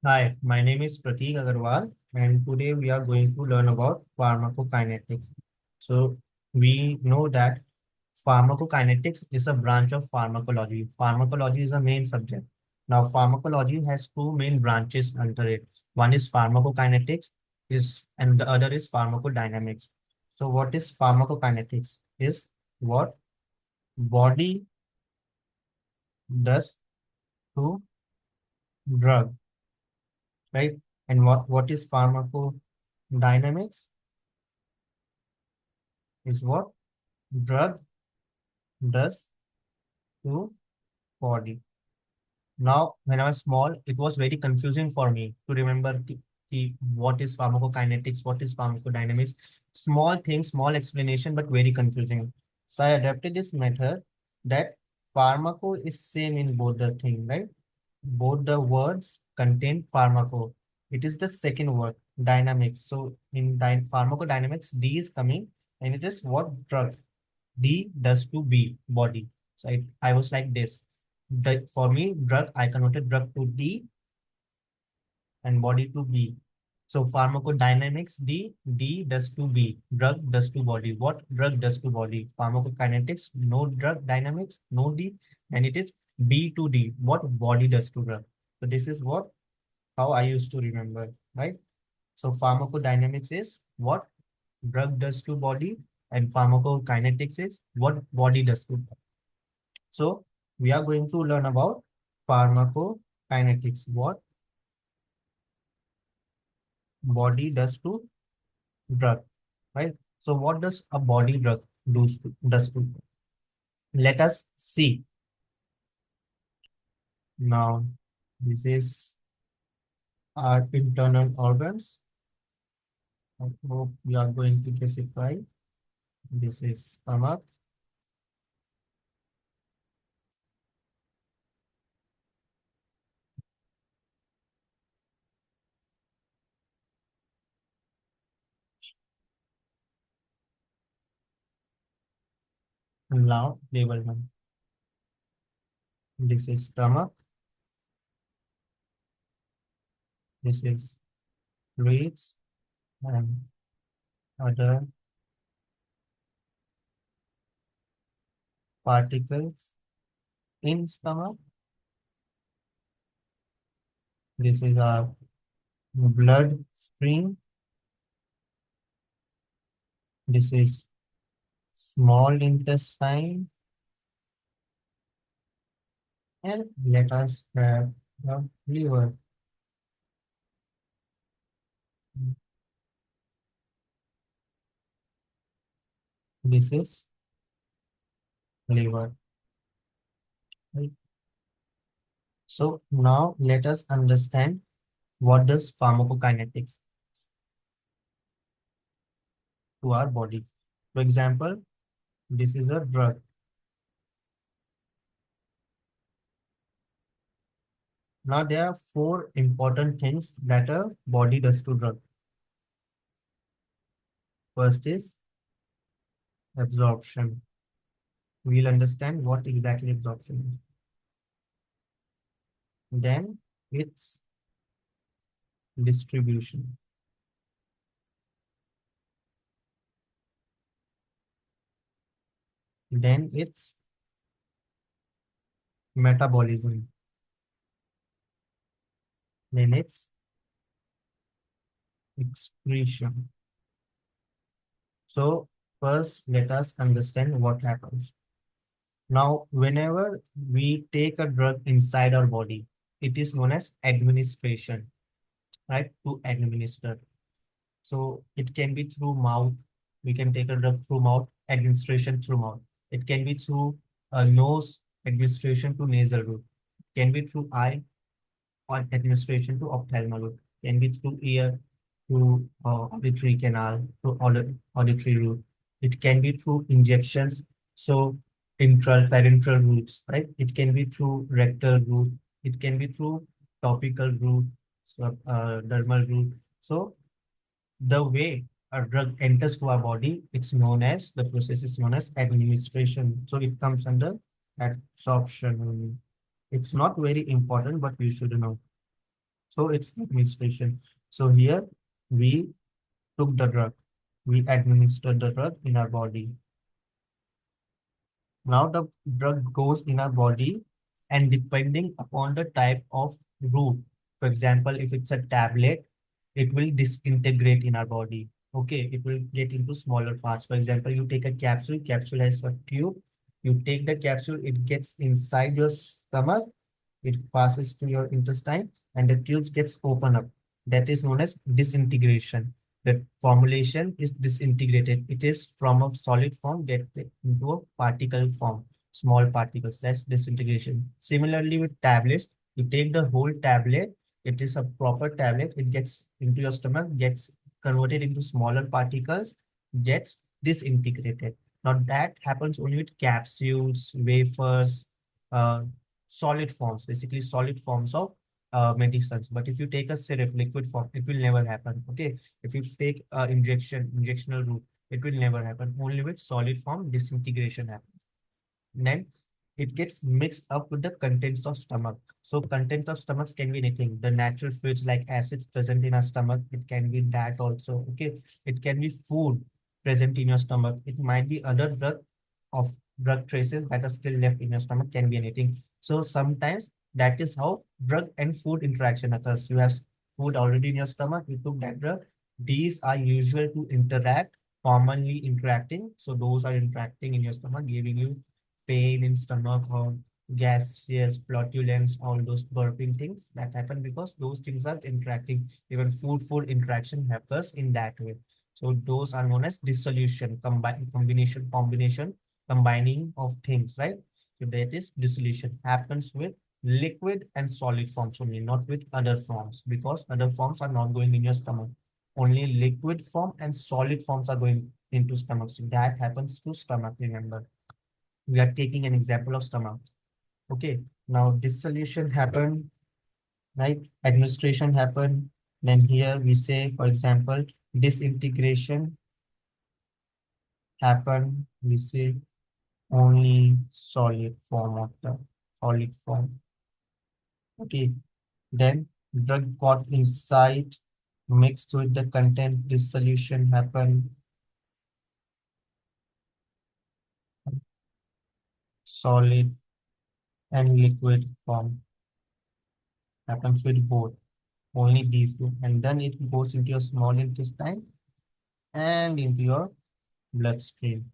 Hi, my name is Prateek Agarwal, and today we are going to learn about pharmacokinetics. So, we know that pharmacokinetics is a branch of pharmacology. Pharmacology is a main subject. Now, pharmacology has two main branches under it. One is pharmacokinetics, and the other is pharmacodynamics. So, what is pharmacokinetics? Is what body does to drug, right? And what is pharmacodynamics? Is what drug does to body. Now, when I was small, it was very confusing for me to remember what is pharmacokinetics, what is pharmacodynamics. Small things, small explanation, but very confusing. So I adapted this method that pharmaco is same in both the thing, right? Both the words contain pharmaco. It is the second word, dynamics. So in pharmacodynamics, D is coming and it is what drug. D does to B, body. So I was like this. For me, drug, I converted drug to D and body to B. So pharmacodynamics, D does to B, drug does to body. What drug does to body? Pharmacokinetics, no drug dynamics, no D, and it is B to D, what body does to drug. So this is what how I used to remember, right? So pharmacodynamics is what drug does to body, and pharmacokinetics is what body does to body. So we are going to learn about pharmacokinetics, what body does to drug, right? So what does a body drug does to? Let us see. Now, this is our internal organs. I hope we are going to guess it right. This is stomach, and now label one. This is stomach. This is fluids and other particles in stomach. This is our blood stream. This is small intestine. And let us have the liver. This is liver. Right? So now let us understand what does pharmacokinetics to our body. For example, this is a drug. Now there are four important things that a body does to drug. First is absorption. We'll understand what exactly absorption is. Then it's distribution. Then it's metabolism. Then it's excretion. So first, let us understand what happens. Now, whenever we take a drug inside our body, it is known as administration, right? To administer. So it can be through mouth. We can take a drug through mouth, administration through mouth. It can be through nose, administration to nasal route. It can be through eye, or administration to ophthalmal route. Can be through ear to auditory canal to auditory route. It can be through injections, so parenteral routes, right? It can be through rectal route. It can be through topical route, so, dermal route. So the way a drug enters to our body, the process is known as administration. So it comes under absorption only. It's not very important, but you should know. So it's administration. So here we took the drug, we administered the drug in our body. Now the drug goes in our body, and depending upon the type of route, for example, if it's a tablet, it will disintegrate in our body. Okay, it will get into smaller parts. For example, you take a capsule, capsule has a tube. You take the capsule, it gets inside your stomach, it passes to your intestine, and the tubes gets open up. That is known as disintegration. The formulation is disintegrated. It is from a solid form get into a particle form, small particles. That's disintegration. Similarly with tablets, you take the whole tablet. It is a proper tablet. It gets into your stomach, gets converted into smaller particles, gets disintegrated. Now that happens only with capsules, wafers, uh, solid forms, basically solid forms of medicines. But if you take a syrup, liquid form, it will never happen. Okay, if you take injectional route, it will never happen. Only with solid form disintegration happens. Then it gets mixed up with the contents of stomach. So content of stomachs can be anything. The natural fluids like acids present in our stomach, it can be that also. Okay, it can be food present in your stomach. It might be other drug traces that are still left in your stomach, can be anything. So sometimes that is how drug and food interaction occurs. You have food already in your stomach, you took that drug. These are usual to interact, commonly interacting. So those are interacting in your stomach, giving you pain in stomach or gaseous, flatulence, all those burping things that happen because those things are interacting. Even food interaction happens in that way. So those are known as dissolution, combining of things, right? So that is dissolution happens with liquid and solid forms only, not with other forms, because other forms are not going in your stomach. Only liquid form and solid forms are going into stomach. So that happens to stomach, remember. We are taking an example of stomach. Okay, now dissolution happened, right? Administration happened. Then here we say, for example, disintegration happened. We say only solid form of the solid form. Okay, then drug got inside, mixed with the content, dissolution happened, solid and liquid form happens with both. Only these two, and then it goes into your small intestine and into your bloodstream.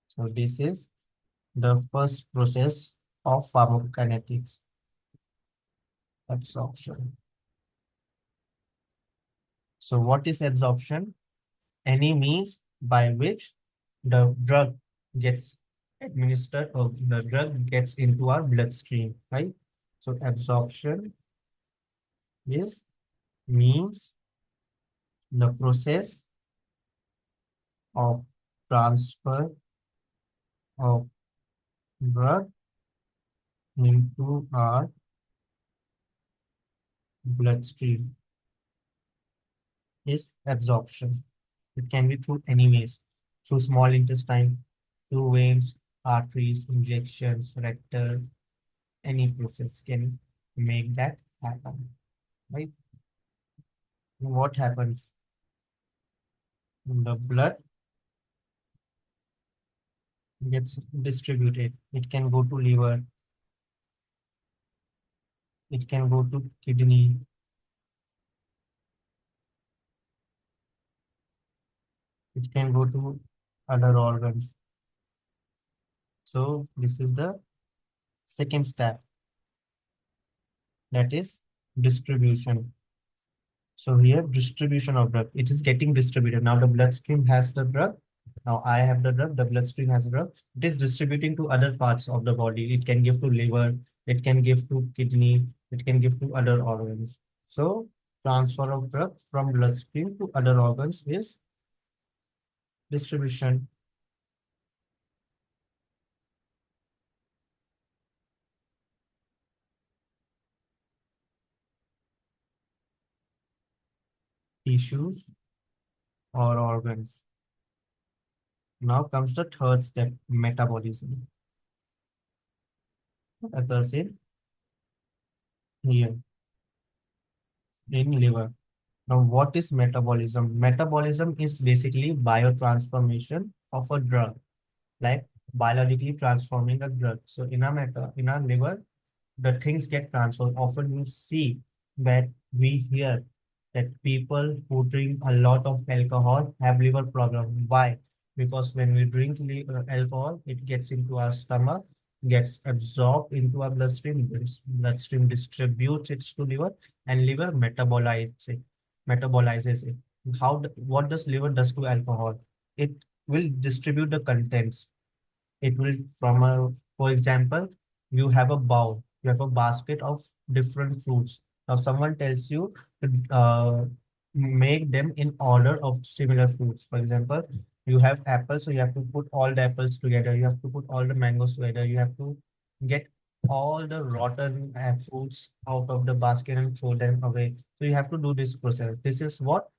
So this is the first process of pharmacokinetics, absorption. So what is absorption? Any means by which the drug gets administered or the drug gets into our bloodstream, right? So absorption is means the process of transfer of drug into our bloodstream is absorption. It can be through any ways, through small intestine, through veins, arteries, injections, rectal, any process can make that happen, right? What happens? The blood gets distributed. It can go to liver, it can go to kidney, it can go to other organs. So this is the second step, that is distribution. So here, distribution of drug, it is getting distributed. Now the bloodstream has the drug. Now I have the drug, the bloodstream has the drug. It is distributing to other parts of the body. It can give to liver, it can give to kidney, it can give to other organs. So transfer of drug from bloodstream to other organs is distribution. Tissues or organs. Now comes the third step, metabolism. What occurs in here in liver. Now, what is metabolism? Metabolism is basically biotransformation of a drug, like biologically transforming a drug. So in our liver, the things get transferred. Often you see that we hear that people who drink a lot of alcohol have liver problem. Why? Because when we drink alcohol, it gets into our stomach, gets absorbed into our bloodstream. Bloodstream distributes it to liver, and liver metabolizes it. What does liver does to alcohol? It will distribute the contents. It will from a, for example, you have a bowl, you have a basket of different fruits. Now someone tells you to make them in order of similar fruits. For example, you have apples, so you have to put all the apples together, you have to put all the mangoes together, you have to get all the rotten fruits out of the basket and throw them away. So you have to do this process. This is what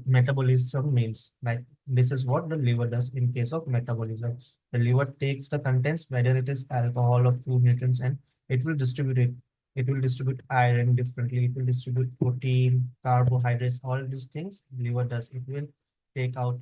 metabolism means. Like this is what the liver does in case of metabolism. The liver takes the contents, whether it is alcohol or food nutrients, and it will distribute it. It will distribute iron differently. It will distribute protein, carbohydrates, all these things. Liver does. It will take out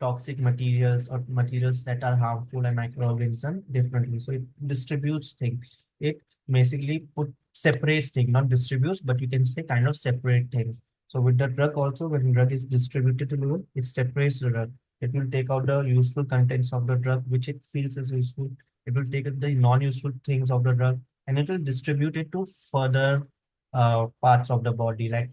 toxic materials or materials that are harmful and microorganisms differently. So it distributes things. It basically put separates things, not distributes, but you can say kind of separate things. So with the drug also, when drug is distributed to liver, it separates the drug. It will take out the useful contents of the drug, which it feels is useful. It will take out the non-useful things of the drug, and it will distribute it to further parts of the body. Like,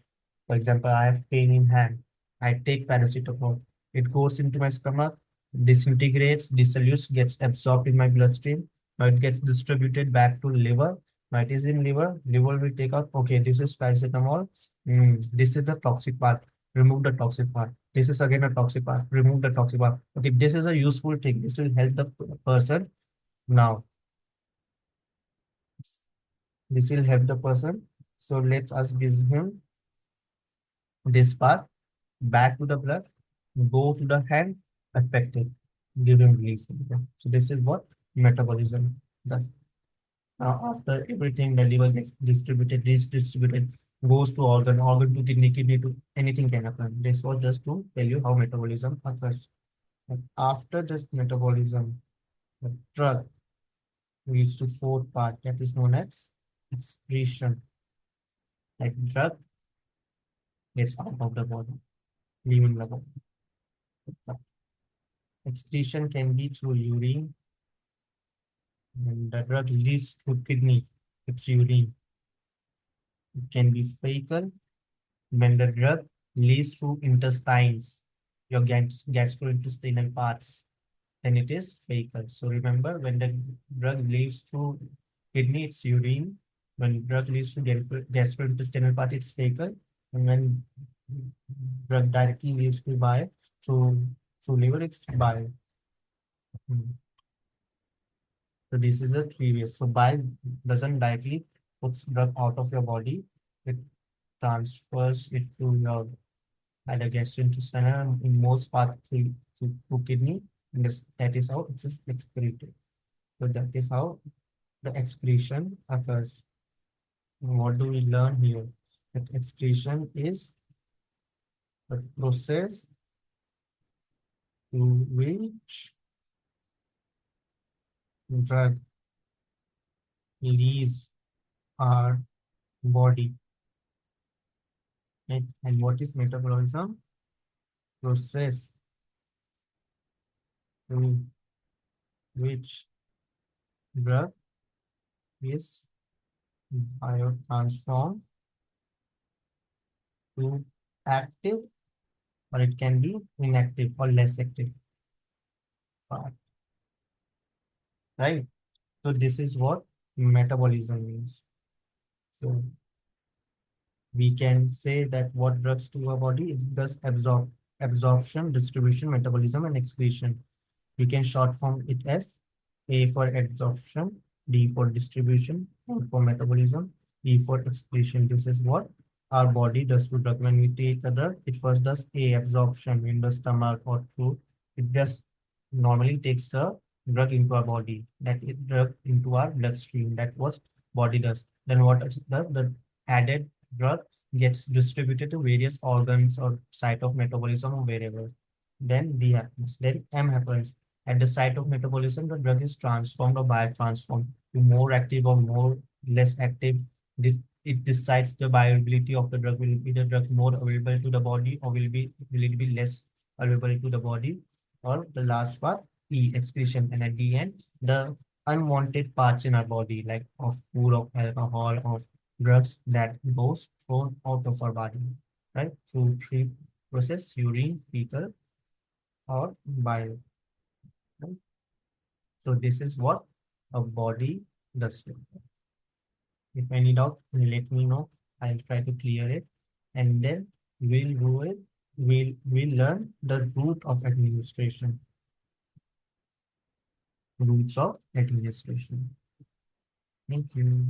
for example, I have pain in hand. I take paracetamol, it goes into my stomach, disintegrates, dissolutes, gets absorbed in my bloodstream. Now it gets distributed back to liver. Now it is in liver. Liver will take out, okay, this is paracetamol. This is the toxic part. Remove the toxic part. This is again a toxic part. Remove the toxic part. Okay, this is a useful thing. This will help the person. Now, this will help the person. So let's us give him this part back to the blood, go to the hand, affect it, give him relief. So this is what metabolism does. Now after everything, the liver gets distributed, redistributed, goes to organ, organ to kidney, kidney to anything can happen. This was just to tell you how metabolism occurs. And after this metabolism, the drug reaches to fourth part that is known as excretion. Like drug gets out of the body, leaving the body. Excretion can be through urine, and the drug leaves through kidney. It's urine. It can be fecal when the drug leaves through intestines, your gastrointestinal parts, then it is fecal. So remember, when the drug leaves through kidney, it's urine. When drug leaves through gastrointestinal part, it's fecal. And when drug directly leaves through bile, through liver, it's bile. Hmm. So this is a three ways. So bile doesn't directly puts drug out of your body. It transfers it to your either gastrointestinal in most part to kidney. And that is how it is excreted. So that is how the excretion occurs. What do we learn here? That excretion is the process through which drug leaves our body. Right? And what is metabolism? Process through which drug is biotransformed to active, or it can be inactive or less active part, right? So this is what metabolism means. So we can say that what drugs to our body, it does absorption, distribution, metabolism, and excretion. We can short form it as A for absorption, D for distribution, O for metabolism, E for excretion. This is what our body does to drug. When we take a drug, it first does A, absorption in the stomach or through. It just normally takes the drug into our body, that is drug into our bloodstream. That was body does. Then what does the added drug gets distributed to various organs or site of metabolism or wherever. Then D happens. Then M happens. At the site of metabolism, the drug is transformed or biotransformed to more active or more less active. It decides the bioavailability of the drug. Will be the drug more available to the body, or will it be less available to the body? Or the last part, E, excretion. And at the end, the unwanted parts in our body, like of food, of alcohol, of drugs that goes thrown out of our body, right? Through three process, urine, fecal, or bile. Right? So this is what a body does. If any doubt, let me know. I'll try to clear it. And then we'll do it. We'll learn the route of administration. Routes of administration. Thank you.